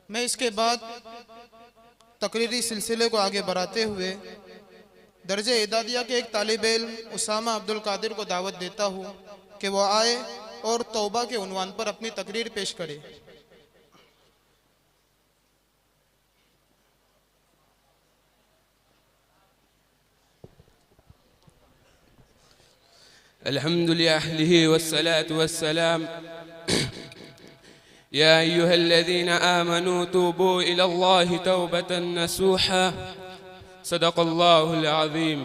मैं इसके बाद तकरीरी सिलसिले को आगे बढ़ाते हुए दर्जे इदादिया के एक तालिब इल्म उसामा अब्दुल कादिर को दावत देता हूँ कि वो आए और तौबा के उन्वान पर अपनी तकरीर पेश करे। अल्हम्दुलिल्लाहि वस्सलातु वस्सलाम या अय्युहल्लज़ीना आमनू तूबू इलल्लाहि तौबतन नसूहा सदक़ल्लाहुल अज़ीम।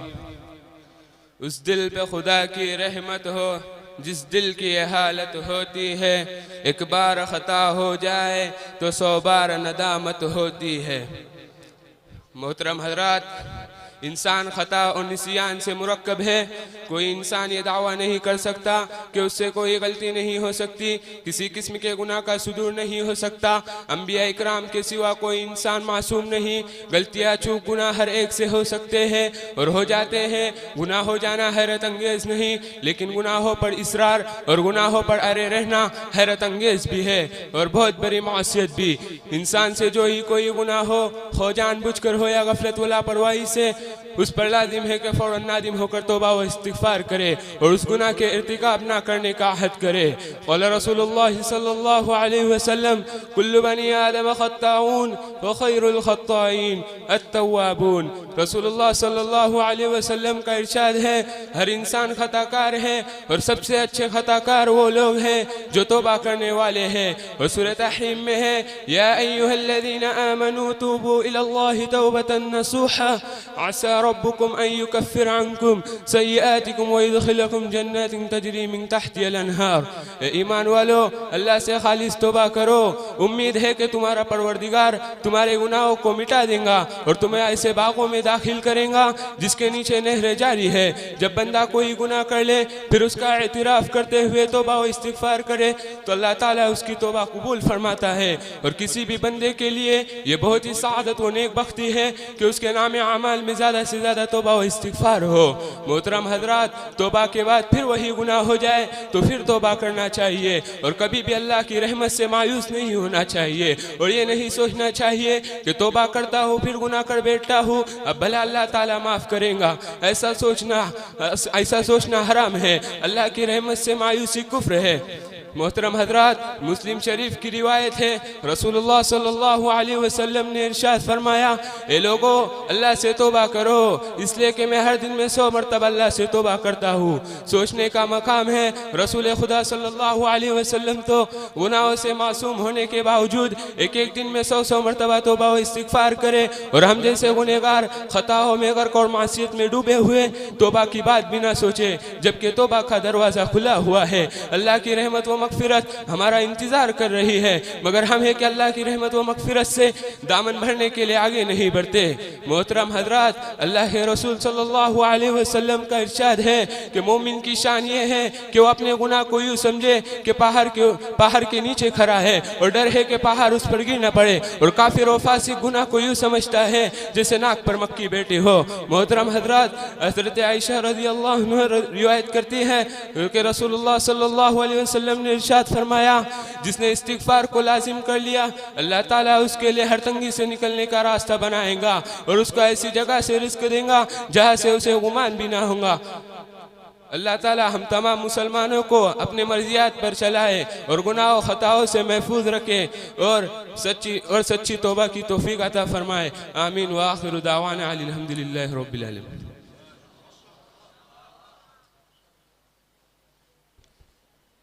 उस दिल पे खुदा की रहमत हो जिस दिल की ये हालत होती है, एक बार ख़ता हो जाए तो 100 बार नदामत होती है। मोहतरम हज़रात, इंसान ख़ता और निसियान से मुरक्कब है। कोई इंसान ये दावा नहीं कर सकता कि उससे कोई गलती नहीं हो सकती, किसी किस्म के गुनाह का सुदूर नहीं हो सकता। अंबिया इकराम के सिवा कोई इंसान मासूम नहीं। गलतियाँ चूक गुनाह हर एक से हो सकते हैं और हो जाते हैं। गुनाह हो जाना हैरत अंगेज़ नहीं, लेकिन गुनाहों पर इसरार और गुनाहों पर अड़े रहना हैरत अंगेज़ भी है और बहुत बड़ी मासियत भी। इंसान से जो ही कोई गुनाह हो जानबूझ कर हो या गफलत व लापरवाही से, उस पर लाजिम है कि फौरन नादिम होकर तौबा व इस्तिग़फ़ार करे और उस गुनाह के इर्तिकाब ना करने का अहद करे। क़ाल रसूलुल्लाह सल्लल्लाहु अलैहि वसल्लम कुल्लु बनी आदम ख़त्ताऊन व खैरुल ख़त्ताईन अत-तव्वाबून। रसूलुल्लाह सल्लल्लाहु अलैहि वसल्लम का इरशाद है, हर इंसान खताकार है और सबसे अच्छे खताकार वो लोग हैं जो तौबा करने वाले हैं। और सूरह तहरीम में है, या अय्युहल्लज़ीना आमनू तूबू इलल्लाहि तौबतन नसूहा असा रब्बुकुम अन युकफ्फिर अन्कुम सय्यआतिकुम व युदखिलकुम जन्नातिन तजरी मिन तहतिहल अन्हार। ईमान वालो, अल्लाह से खालिस तौबा करो। उम्मीद है कि तुम्हारा परवरदिगार तुम्हारे गुनाहों को मिटा देगा और तुम्हें ऐसे बागों में दाखिल करेगा जिसके नीचे नहरें जारी है। जब बंदा कोई गुनाह कर ले फिर उसका एतराफ़ करते हुए तौबा व इस्तिग़फ़ार करे तो अल्लाह ताला उसकी तौबा कबूल फरमाता है। और किसी भी बंदे के लिए ये बहुत ही सआदत व नेक बख्ती है कि उसके नाम अमाल में ज़्यादा से ज़्यादा तौबा व इस्तिग़फ़ार हो। मोहतरम हज़रात, तौबा के बाद फिर वही गुनाह हो जाए तो फिर तौबा करना चाहिए और कभी भी अल्लाह की रहमत से मायूस नहीं होना चाहिए और ये नहीं सोचना चाहिए कि तौबा करता हूँ फिर गुनाह कर बैठता हूँ, अब भला अल्लाह ताला माफ़ करेगा। ऐसा सोचना हराम है। अल्लाह की रहमत से मायूसी कुफ्र है। मोहतरम हज़रात, मुस्लिम शरीफ की रिवायत है, रसूलुल्लाह सल्लल्लाहु अलैहि वसल्लम ने इरशाद फरमाया, ए लोगो, अल्लाह से तौबा करो, इसलिए कि मैं हर दिन में 100 मरतबा अल्लाह से तौबा करता हूँ। सोचने का मकाम है, रसूल खुदा सल्लल्लाहु अलैहि वसल्लम तो गुनाहों से मासूम होने के बावजूद एक एक दिन में 100 मरतबा तौबा व इस्तिग़फ़ार करे और हम जैसे गुनहगार खताओं में गर्क और मासियत में डूबे हुए तौबा की बात भी ना सोचे, जबकि तौबा का दरवाज़ा खुला हुआ है। अल्लाह की रहमत व मग़फ़िरत हमारा इंतज़ार कर रही है, मगर हम है कि अल्लाह की रहमत व मग़फ़िरत से दामन भरने के लिए आगे नहीं बढ़ते। मोहतरम हज़रात, अल्लाह के रसूल सल्लल्लाहु अलैहि वसल्लम का इरशाद है कि मोमिन की शान ये है कि वो अपने गुनाह को यूँ समझे कि पहाड़ के नीचे खड़ा है और डर है कि पहाड़ उस पर गिर न पड़े, और काफिर व फासिक गुनाह को यूँ समझता है जैसे नाक पर मक्खी बैठी हो। मोहतरम हज़रात, हज़रत आयशा रज़ियल्लाहु अन्हा रिवायत करती है कि रसूलुल्लाह सल्लल्लाहु अलैहि वसल्लम ने इरशाद फरमाया, जिसने इस्तिग़फ़ार को लाजिम कर लिया अल्लाह ताला उसके लिए हर तंगी से निकलने का रास्ता बनाएगा और उसको ऐसी जगह से रिज़्क़ देगा जहाँ से उसे गुमान भी ना होगा। अल्लाह ताला हम तमाम मुसलमानों को अपने मर्ज़ियात पर चलाए और गुनाह खताओं से महफूज रखे और सच्ची तौबा की तौफ़ीक़ अता फरमाए। आमीन व आखिरु दावाना अनिल हम्दुलिल्लाहि रब्बिल आलमीन।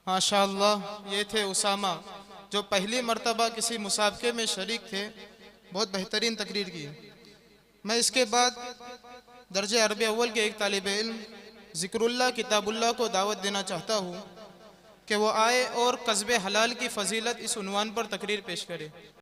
माशाअल्लाह, ये थे उसामा जो पहली मर्तबा किसी मुसाबके में शरीक थे। बहुत बेहतरीन तकरीर की। मैं इसके बाद दर्जे अरबी अव्वल के एक तालिब इल्म ज़िक्रुल्लाह किताबुल्लाह को दावत देना चाहता हूँ कि वो आए और कस्बे हलाल की फ़जीलत इस उन्वान पर तकरीर पेश करे।